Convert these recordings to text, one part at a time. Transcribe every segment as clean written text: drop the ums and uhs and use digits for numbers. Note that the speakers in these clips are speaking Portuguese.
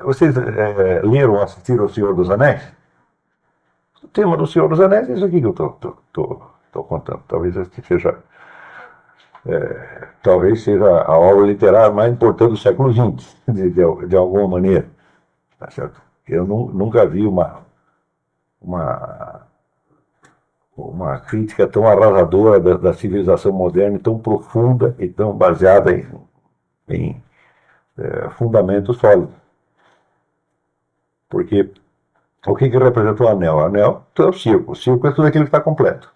Vocês leram ou assistiram O Senhor dos Anéis? O tema do Senhor dos Anéis é isso aqui que eu estou contando. Talvez seja a obra literária mais importante do século XX, de alguma maneira. Tá certo? Eu nunca vi uma, uma crítica tão arrasadora da civilização moderna, tão profunda e tão baseada em fundamentos sólidos. Porque o que representa o anel? O anel é o círculo. O círculo é tudo aquilo que está completo.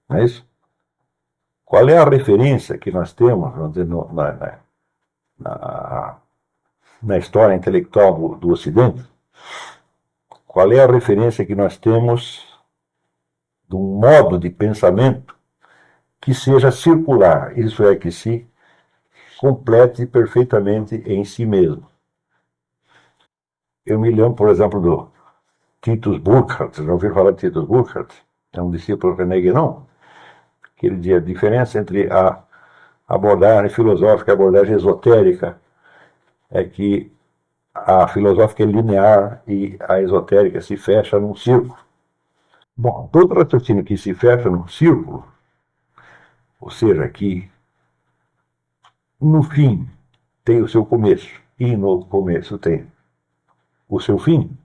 Não é isso? Qual é a referência que nós temos, vamos dizer, na, na história intelectual do Ocidente? Qual é a referência que nós temos de um modo de pensamento que seja circular, isso é, que se complete perfeitamente em si mesmo? Eu me lembro, por exemplo, do Titus Burckhardt. Vocês já ouviram falar de Titus Burckhardt? É um discípulo de René Guénon, que ele dizia a diferença entre a abordagem filosófica e a abordagem esotérica é que a filosófica é linear e a esotérica se fecha num círculo. Bom, todo raciocínio que se fecha num círculo, ou seja, que no fim tem o seu começo e no começo tem o seu fim,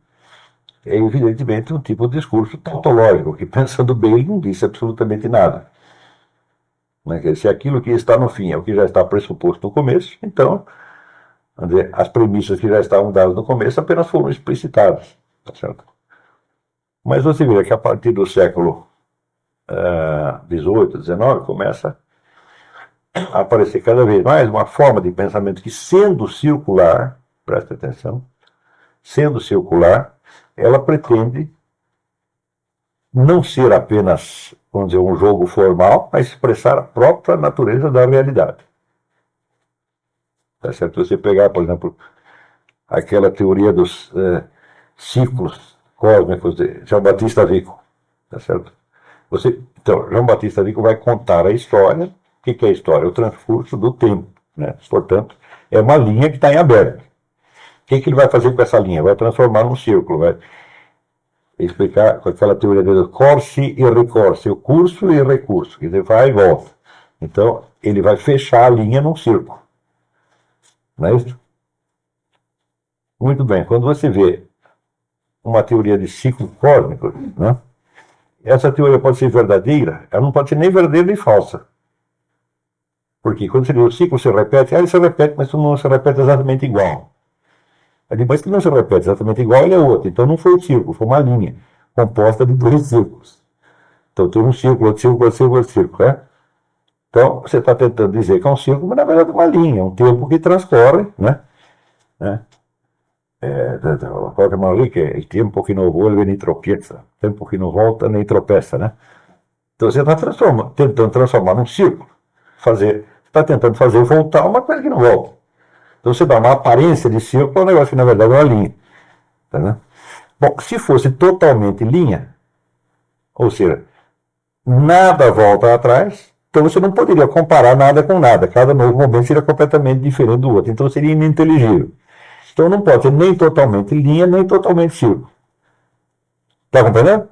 é evidentemente um tipo de discurso tautológico, que pensando bem ele não disse absolutamente nada. Mas, se aquilo que está no fim é o que já está pressuposto no começo, então as premissas que já estavam dadas no começo apenas foram explicitadas. Tá certo? Mas você vê que a partir do século XVIII, XIX, começa a aparecer cada vez mais uma forma de pensamento que, sendo circular, preste atenção, sendo circular, ela pretende não ser apenas, vamos dizer, um jogo formal, mas expressar a própria natureza da realidade. Tá certo? Você pegar, por exemplo, aquela teoria dos ciclos cósmicos de João Batista Vico, tá certo? Então, João Batista Vico vai contar a história. O que é a história? O transcurso do tempo, né? Portanto, é uma linha que está em aberto. O que ele vai fazer com essa linha? Vai transformar num círculo, vai explicar com aquela teoria de corse e recorse, o curso e o recurso, quer dizer, vai e volta. Então, ele vai fechar a linha num círculo. Não é isso? Muito bem, quando você vê uma teoria de ciclo cósmico, né, essa teoria pode ser verdadeira, ela não pode ser nem verdadeira nem falsa. Porque quando você vê o ciclo se repete, ele se repete, mas não se repete exatamente igual. Aí depois que não se repete exatamente igual, ele é outro. Então não foi um círculo, foi uma linha composta de dois círculos. Então tem um círculo, outro círculo, outro círculo, outro círculo. Né? Então você está tentando dizer que é um círculo, mas na verdade é uma linha, um tempo que transcorre, né? Jorge Manrique, o tempo que não vuelve nem tropeça, o tempo que não volta nem tropeça, né? Então você está tentando transformar num círculo, está tentando fazer voltar uma coisa que não volta. Então você dá uma aparência de círculo a um negócio que na verdade é uma linha. Tá. Bom, se fosse totalmente linha, ou seja, nada volta atrás, então você não poderia comparar nada com nada. Cada novo momento seria completamente diferente do outro. Então seria ininteligível. Então não pode ser nem totalmente linha, nem totalmente círculo. Está compreendendo?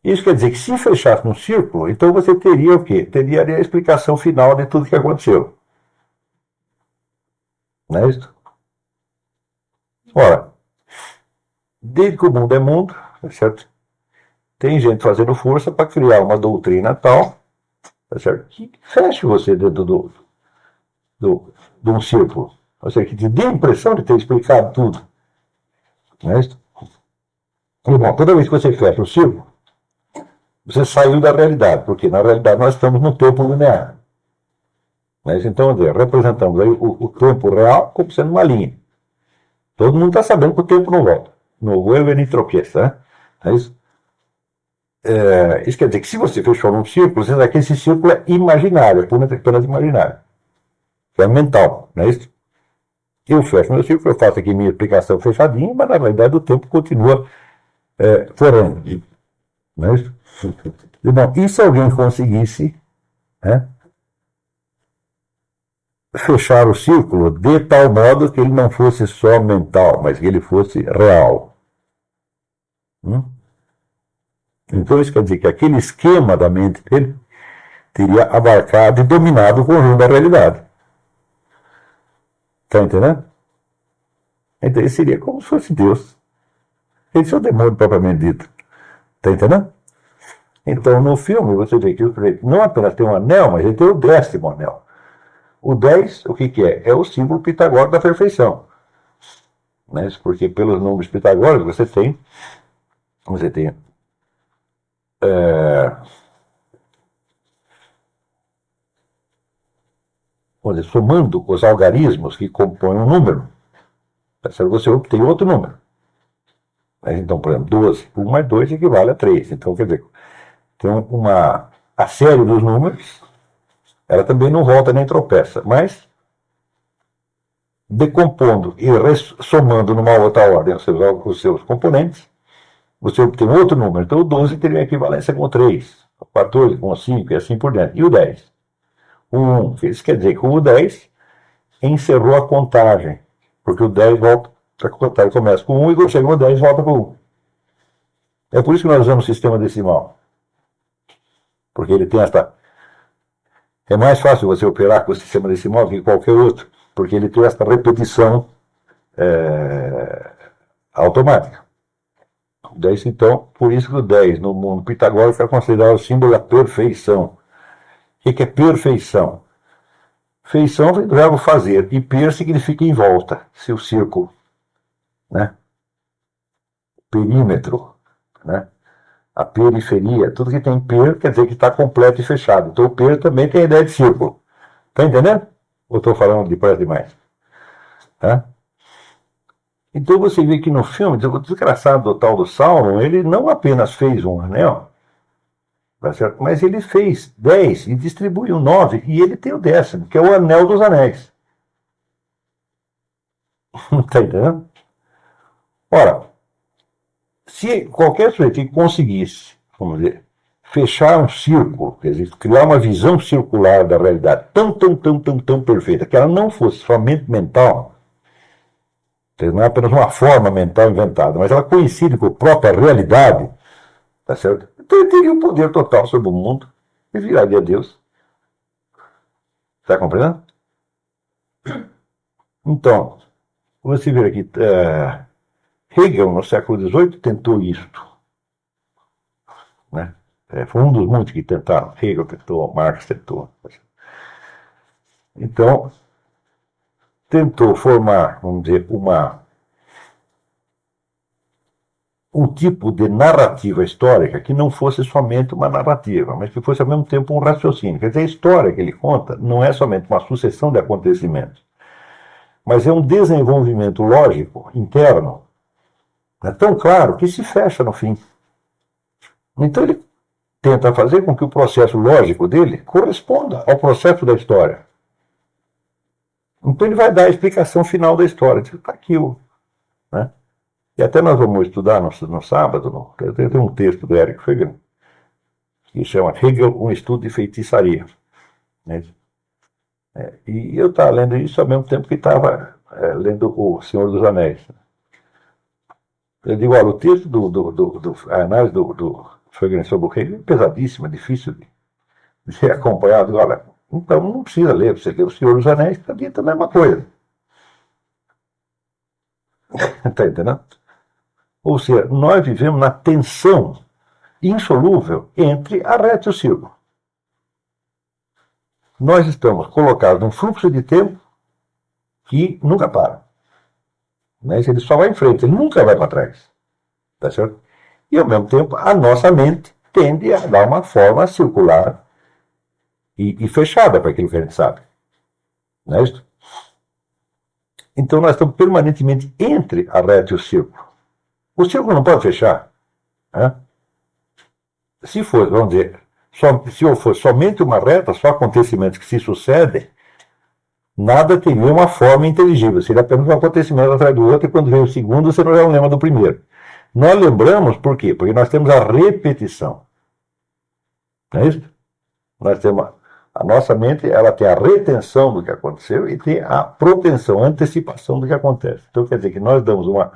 Isso quer dizer que se fechasse num círculo, então você teria o quê? Teria a explicação final de tudo que aconteceu. Não é isso? Ora, desde que o mundo é mundo, tá certo? Tem gente fazendo força para criar uma doutrina tal, tá certo? Que feche você dentro de um círculo. Ou seja, que te dê a impressão de ter explicado tudo. Não é isso? E, bom, toda vez que você fecha o círculo, você saiu da realidade, porque na realidade nós estamos no tempo linear. Mas então, representamos aí o tempo real como sendo uma linha. Todo mundo está sabendo que o tempo não volta. Não vuelve nem tropeça, né? É isso? Isso quer dizer que se você fechou num círculo, você sabe que esse círculo é imaginário, apenas imaginário. É mental, não é isso? Eu fecho meu círculo, eu faço aqui minha explicação fechadinha, mas na realidade o tempo continua correndo. Não é isso? Bom, e se alguém conseguisse, né, fechar o círculo de tal modo que ele não fosse só mental, mas que ele fosse real. Então isso quer dizer que aquele esquema da mente dele teria abarcado e dominado o conjunto da realidade. Está entendendo? Então ele seria como se fosse Deus. Esse é o demônio propriamente dito. Está entendendo? Então no filme você vê que o sujeito não apenas tem um anel, mas ele tem o 10º anel. O 10, o que é? É o símbolo pitagórico da perfeição. Né? Porque pelos números pitagóricos você tem somando os algarismos que compõem um número, você obtém outro número. Então, por exemplo, 12, 1 mais 2 equivale a 3. Então, quer dizer, tem a série dos números, ela também não volta nem tropeça, mas decompondo e somando numa outra ordem os seus componentes, você obtém outro número. Então, o 12 teria equivalência com o 3, o 14 com o 5 e assim por diante. E o 10? O 1. Isso quer dizer que o 10 encerrou a contagem, porque o 10 volta a contar, começa com 1 e quando chega no 10 volta com 1. É por isso que nós usamos o sistema decimal. Porque ele tem esta. É mais fácil você operar com o sistema decimal que qualquer outro, porque ele tem esta repetição automática. O 10, então, por isso que o 10 no mundo pitagórico é considerado o símbolo da perfeição. O que é perfeição? Feição vem do verbo fazer, e per significa em volta, seu círculo, né? Perímetro, né? A periferia, tudo que tem per quer dizer que está completo e fechado. Então o per também tem a ideia de círculo. Está entendendo? Ou estou falando depressa demais? Tá? Então você vê que no filme, o desgraçado do tal do Sauron, ele não apenas fez um anel, tá certo? Mas ele fez 10 e distribuiu 9, e ele tem o 10º, que é o anel dos anéis. Está entendendo? Ora, se qualquer sujeito que conseguisse, vamos dizer, fechar um círculo, quer dizer, criar uma visão circular da realidade tão perfeita, que ela não fosse somente mental, não é apenas uma forma mental inventada, mas ela coincide com a própria realidade, tá certo? Então ele teria um poder total sobre o mundo e viraria Deus. Está compreendendo? Então, você vê aqui, Hegel, no século XVIII, tentou isto. Né? Foi um dos muitos que tentaram. Hegel tentou, Marx tentou. Então, tentou formar, vamos dizer, um tipo de narrativa histórica que não fosse somente uma narrativa, mas que fosse ao mesmo tempo um raciocínio. Quer dizer, a história que ele conta não é somente uma sucessão de acontecimentos, mas é um desenvolvimento lógico interno, tão claro que se fecha no fim. Então ele tenta fazer com que o processo lógico dele corresponda ao processo da história. Então ele vai dar a explicação final da história. Está aqui né? E até nós vamos estudar no sábado, tem um texto do Eric Feigen, que chama Hegel, um estudo de feitiçaria. Né? E eu estava lendo isso ao mesmo tempo que estava lendo O Senhor dos Anéis. Eu digo, olha, o texto a análise do Feigen sobre o Hegel é pesadíssima, difícil de ser acompanhado. Olha, então não precisa ler, você lê O Senhor dos Anéis, que está dito a mesma coisa. Está entendendo? Ou seja, nós vivemos na tensão insolúvel entre a reta e o círculo. Nós estamos colocados num fluxo de tempo que nunca para. Né? Ele só vai em frente, ele nunca vai para trás. Tá certo? E ao mesmo tempo, a nossa mente tende a dar uma forma circular e fechada para aquilo que a gente sabe. Não é isso? Então nós estamos permanentemente entre a reta e o círculo. O círculo não pode fechar. Né? Se for, vamos dizer, se for somente uma reta, só acontecimentos que se sucedem, nada teria uma forma inteligível. Seria apenas um acontecimento atrás do outro, e quando vem o segundo, você não já lembra do primeiro. Nós lembramos por quê? Porque nós temos a repetição. Não é isso? Nós temos A nossa mente, ela tem a retenção do que aconteceu e tem a propensão, a antecipação do que acontece. Então, quer dizer que nós damos uma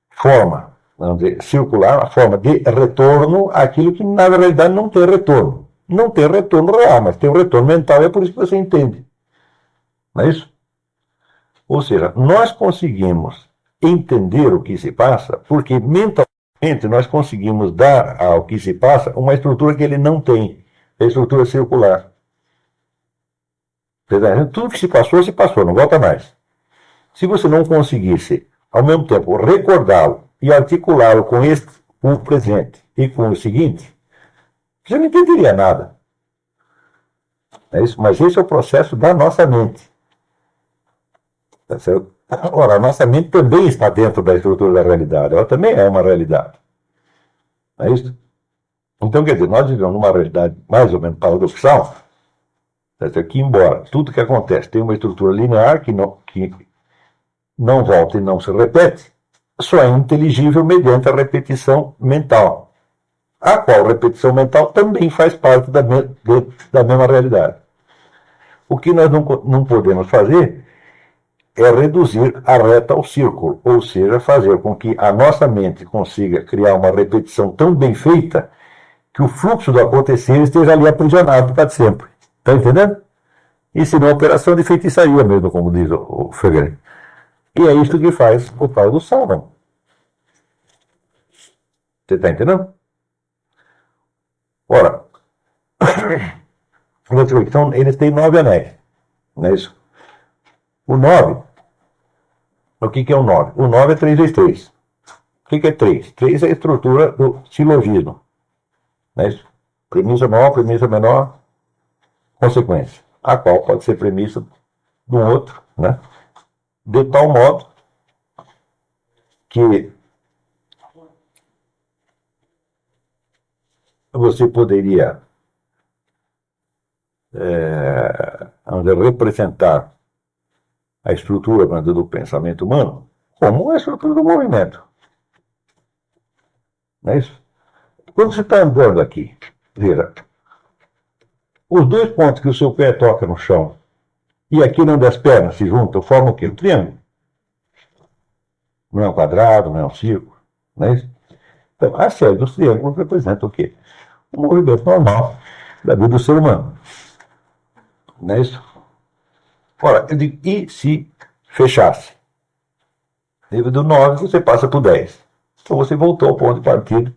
forma, vamos dizer, circular, uma forma de retorno àquilo que, na realidade, não tem retorno. Não tem retorno real, mas tem um retorno mental, e é por isso que você entende. Não é isso? Ou seja, nós conseguimos entender o que se passa porque mentalmente nós conseguimos dar ao que se passa uma estrutura que ele não tem, a estrutura circular. Tudo que se passou, não volta mais. Se você não conseguisse, ao mesmo tempo, recordá-lo e articulá-lo com o presente e com o seguinte, você não entenderia nada. É isso? Mas esse é o processo da nossa mente. Tá certo? Ora, a nossa mente também está dentro da estrutura da realidade. Ela também é uma realidade. Não é isso? Então, quer dizer, nós vivemos numa realidade mais ou menos paradoxal, que embora tudo que acontece tem uma estrutura linear que não volta e não se repete, só é inteligível mediante a repetição mental, a qual repetição mental também faz parte da mesma realidade. O que nós não podemos fazer é reduzir a reta ao círculo, ou seja, fazer com que a nossa mente consiga criar uma repetição tão bem feita que o fluxo do acontecer esteja ali aprisionado para sempre. Está entendendo? Isso é uma operação de feitiçaria mesmo, como diz o Fegner. E é isso que faz o tal do Sauron. Você está entendendo? Ora, então eles têm 9 anéis. Não é isso? O 9, o que é o 9? O 9 é 3 vezes 3. O que é 3? 3 é a estrutura do silogismo. Não é isso? Premissa maior, premissa menor, consequência. A qual pode ser premissa de um outro, né? De tal modo que você poderia representar a estrutura do pensamento humano como a estrutura do movimento. Não é isso? Quando você está andando aqui, veja, os 2 pontos que o seu pé toca no chão e aqui onde as pernas se juntam, formam o quê? Um triângulo. Não é um quadrado, não é um círculo. Não é isso? Então, a série dos triângulos representa o quê? O movimento normal da vida do ser humano. Não é isso? Ora, eu digo, e se fechasse? Nível do 9, você passa para o 10. Então você voltou ao ponto de partida.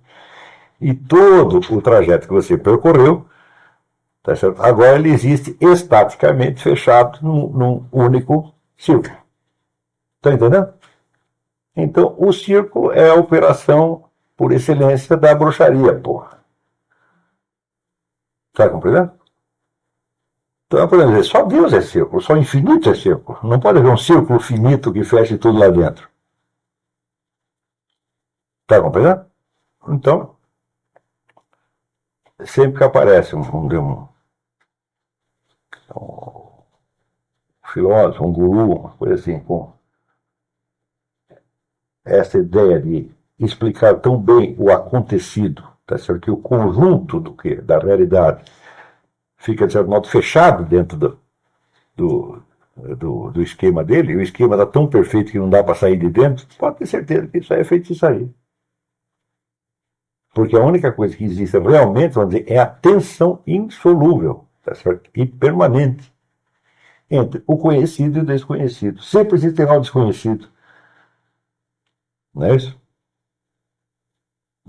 E todo o trajeto que você percorreu, tá certo? Agora ele existe estaticamente fechado num único círculo. Está entendendo? Então, o círculo é a operação por excelência da bruxaria, porra. Está compreendendo? Então, por exemplo, só Deus é círculo, só infinito é círculo. Não pode haver um círculo finito que feche tudo lá dentro. Está compreendendo? Então, sempre que aparece um filósofo, um guru, uma coisa assim, com essa ideia de explicar tão bem o acontecido, tá certo? Que o conjunto da realidade fica, de certo modo, fechado dentro do esquema dele, e o esquema está tão perfeito que não dá para sair de dentro, pode ter certeza que isso aí é feitiçaria. Porque a única coisa que existe realmente, vamos dizer, é a tensão insolúvel, tá certo? E permanente entre o conhecido e o desconhecido. Sempre existe algo desconhecido. Não é isso?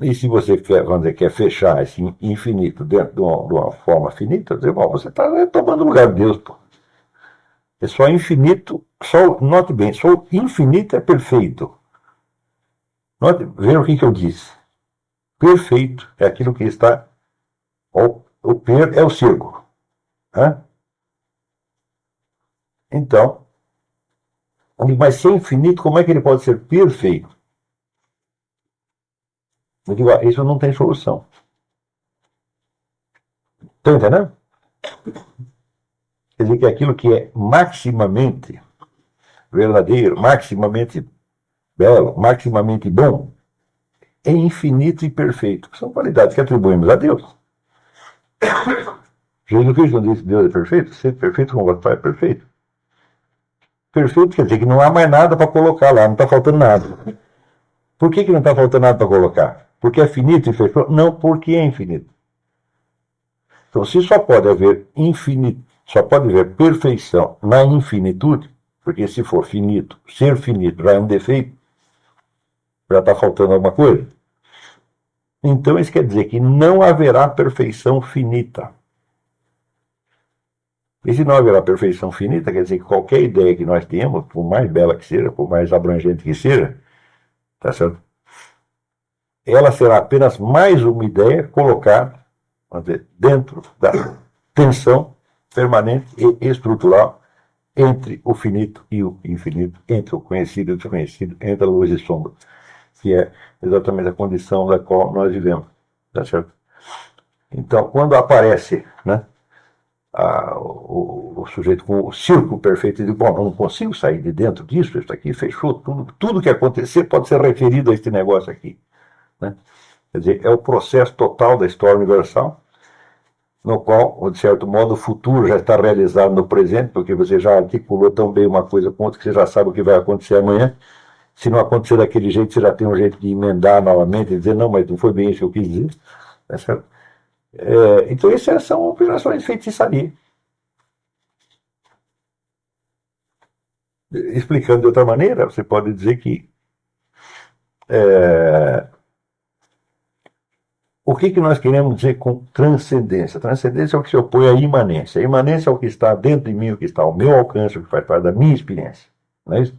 E se você quer fechar esse infinito dentro de uma forma finita, você está tomando o lugar de Deus. Pô. É só infinito, note bem, só o infinito é perfeito. Veja o que eu disse. Perfeito é aquilo que está. O per é o círculo. Né? Então, mas se é infinito, como é que ele pode ser perfeito? Eu digo, isso não tem solução. Estão entendendo? Quer dizer que aquilo que é maximamente verdadeiro, maximamente belo, maximamente bom, é infinito e perfeito. São qualidades que atribuímos a Deus. Jesus Cristo não disse que Deus é perfeito? Ser perfeito como o Pai é perfeito. Perfeito quer dizer que não há mais nada para colocar lá, não está faltando nada. Por que não está faltando nada para colocar? Porque é finito e fechou? Não, porque é infinito. Então, se só pode haver infinito, só pode haver perfeição na infinitude, porque se for finito, ser finito já é um defeito, já está faltando alguma coisa. Então, isso quer dizer que não haverá perfeição finita. E se não haverá perfeição finita, quer dizer que qualquer ideia que nós tenhamos, por mais bela que seja, por mais abrangente que seja, tá certo? Ela será apenas mais uma ideia colocada, vamos dizer, dentro da tensão permanente e estrutural entre o finito e o infinito, entre o conhecido e o desconhecido, entre a luz e a sombra, que é exatamente a condição da qual nós vivemos, tá certo? Então, quando aparece, né, o sujeito com o círculo perfeito e diz, bom, eu não consigo sair de dentro disso, isso aqui fechou, tudo que acontecer pode ser referido a este negócio aqui. Né? Quer dizer, é o processo total da história universal, no qual, de certo modo, o futuro já está realizado no presente, porque você já articulou tão bem uma coisa com outra que você já sabe o que vai acontecer amanhã. Se não acontecer daquele jeito, você já tem um jeito de emendar novamente e dizer, não, mas não foi bem isso que eu quis dizer. Tá certo? Então, essas são operações de feitiçaria. Explicando de outra maneira, você pode dizer que o que nós queremos dizer com transcendência? Transcendência é o que se opõe à imanência. A imanência é o que está dentro de mim, o que está ao meu alcance, o que faz parte da minha experiência. Não é isso?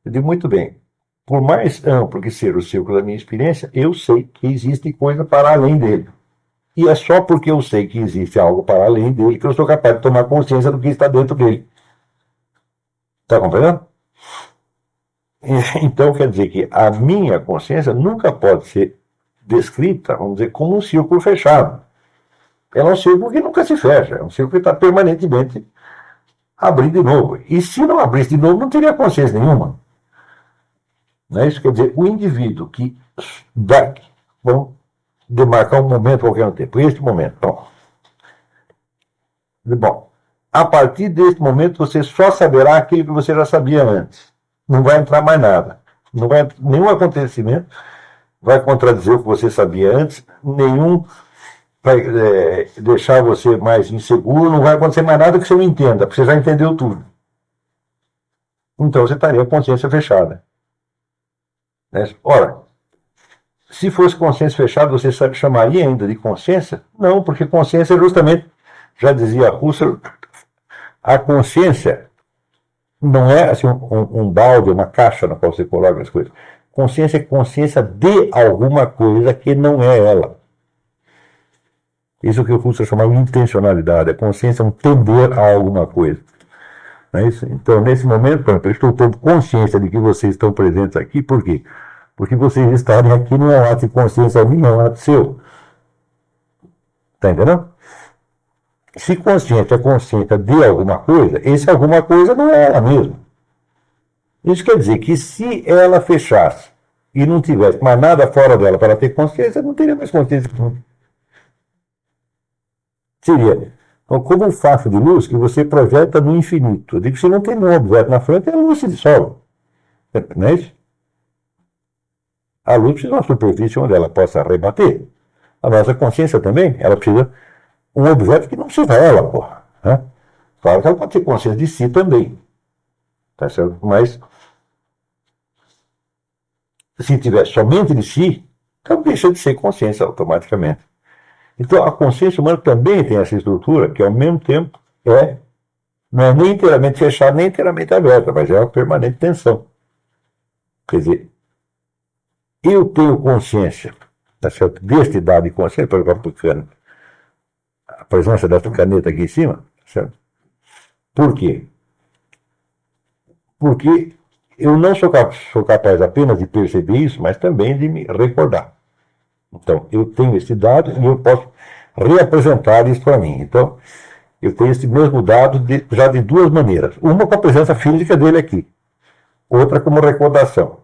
Eu digo muito bem. Por mais amplo que seja o círculo da minha experiência, eu sei que existe coisa para além dele. E é só porque eu sei que existe algo para além dele que eu sou capaz de tomar consciência do que está dentro dele. Está compreendendo? Então quer dizer que a minha consciência nunca pode ser descrita, vamos dizer, como um círculo fechado. Ela é um círculo que nunca se fecha, é um círculo que está permanentemente abrindo de novo. E se não abrisse de novo, não teria consciência nenhuma. Não é isso? Quer dizer, o indivíduo que dá, vamos demarcar um momento qualquer no tempo, este momento. Bom, a partir deste momento você só saberá aquilo que você já sabia antes. Não vai entrar mais nada. Não vai, nenhum acontecimento vai contradizer o que você sabia antes, nenhum vai deixar você mais inseguro, não vai acontecer mais nada que você não entenda, porque você já entendeu tudo. Então você estaria com a consciência fechada. Né? Ora, se fosse consciência fechada, você chamaria ainda de consciência? Não, porque consciência é justamente, já dizia Husserl, a consciência não é assim, um balde, uma caixa na qual você coloca as coisas. Consciência é consciência de alguma coisa que não é ela. Isso que o Husserl chamava de intencionalidade. A consciência é um tender a alguma coisa. Não é isso? Então, nesse momento, por exemplo, eu estou tendo consciência de que vocês estão presentes aqui. Por quê? Porque vocês estarem aqui não é um ato de consciência minha, é um ato seu. Está entendendo? Se consciência é consciência de alguma coisa, esse alguma coisa não é ela mesma. Isso quer dizer que se ela fechasse e não tivesse mais nada fora dela para ter consciência, não teria mais consciência. Seria como um facho de luz que você projeta no infinito. Eu digo que se não tem nenhum objeto na frente, a luz se dissolve. Não é isso? A luz precisa de uma superfície onde ela possa rebater. A nossa consciência também, ela precisa um objeto que não seja ela, porra. Né? Claro que ela pode ter consciência de si também. Tá certo? Mas se tiver somente de si, então deixa de ser consciência automaticamente. Então a consciência humana também tem essa estrutura que ao mesmo tempo não é nem inteiramente fechada, nem inteiramente aberta, mas é uma permanente tensão. Quer dizer, eu tenho consciência, tá certo? Deste dado de consciência, por exemplo, a presença dessa caneta aqui em cima, tá certo? Por quê? Porque eu não sou capaz apenas de perceber isso, mas também de me recordar. Então, eu tenho esse dado e eu posso reapresentar isso para mim. Então, eu tenho esse mesmo dado já de duas maneiras. Uma com a presença física dele aqui, outra como recordação.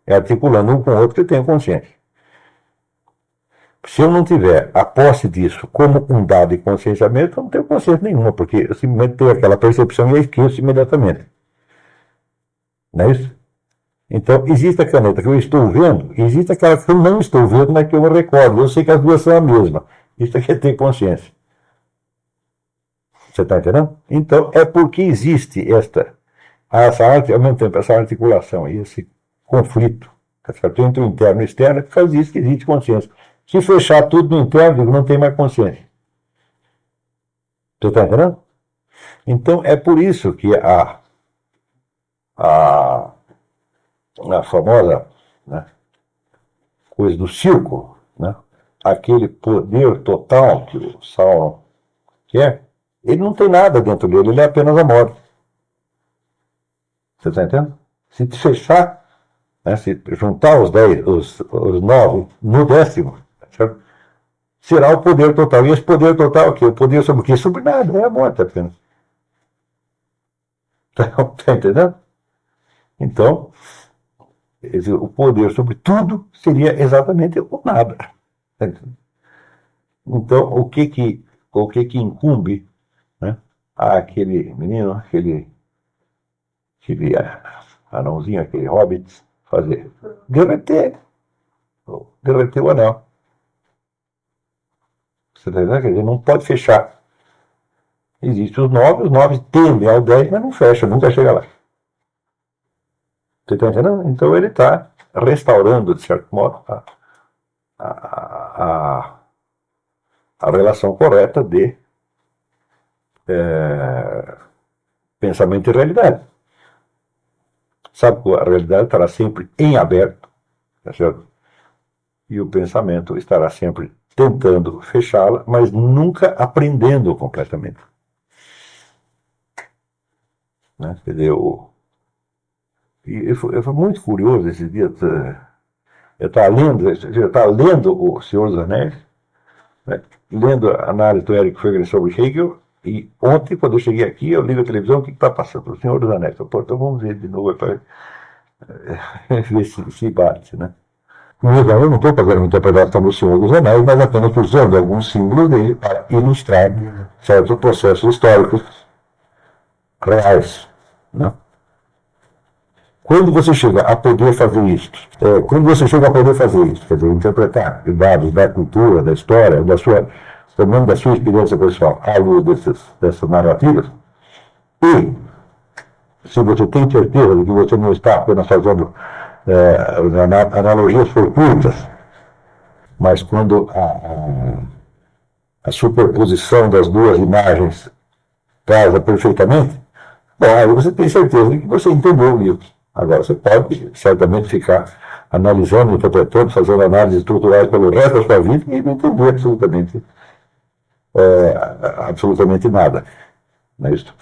É articulando um com o outro que eu tenho consciência. Se eu não tiver a posse disso como um dado de conscienciamento, eu não tenho consciência nenhuma, porque eu simplesmente tenho aquela percepção e a esqueço imediatamente. Não é isso? Então, existe a caneta que eu estou vendo, e existe aquela que eu não estou vendo, mas que eu me recordo. Eu sei que as duas são a mesma. Isso aqui é ter consciência. Você está entendendo? Então, é porque existe essa arte, ao mesmo tempo, essa articulação e esse conflito, tá certo? Entre o interno e o externo, é por causa disso que existe consciência. Se fechar tudo no interno, não tem mais consciência. Você está entendendo? Então, é por isso que a, a famosa, né, coisa do círculo, né, aquele poder total que o Sauron quer, ele não tem nada dentro dele, ele é apenas a morte. Você está entendendo? Se te fechar, né, se juntar os 10, os 9 no 10º, certo? Será o poder total. E esse poder total aqui, o poder sobre o quê? Sobre nada, é a morte apenas. Está entendendo? Então, o poder sobre tudo seria exatamente o nada. Então, o que incumbe, né, àquele menino, aquele anãozinho, aquele hobbit, fazer? Derreter o anel. Você está entendendo? Quer dizer, não pode fechar. Existem os 9 tendem ao 10, mas não fecha, nunca chega lá. Você está entendendo? Então ele está restaurando, de certo modo, a, a relação correta de pensamento e realidade. Sabe que a realidade estará sempre em aberto, tá certo? E o pensamento estará sempre tentando fechá-la, mas nunca aprendendo completamente. Né? Quer dizer, eu fui muito curioso esses dias. Eu estava lendo O Senhor dos Anéis, né? Lendo a análise do Eric Feiglin sobre Hegel, e ontem, quando eu cheguei aqui, eu ligo a televisão, o que está passando? O Senhor dos Anéis. Pô, então vamos ver de novo para ver se bate, né? Mas eu não estou fazendo uma interpretação do Senhor dos Anéis, mas apenas usando alguns símbolos dele para ilustrar certos processos históricos reais. Né? Quando você chega a poder fazer isso, quer dizer, interpretar dados da cultura, da história, pelo menos da sua experiência pessoal, à luz dessas narrativas, e se você tem certeza de que você não está apenas fazendo analogias fortuitas, mas quando a superposição das duas imagens casa perfeitamente, bom, aí você tem certeza de que você entendeu o livro. Agora, você pode certamente ficar analisando, interpretando, fazendo análises estruturais pelo resto da sua vida e não entender absolutamente nada. Não é isso?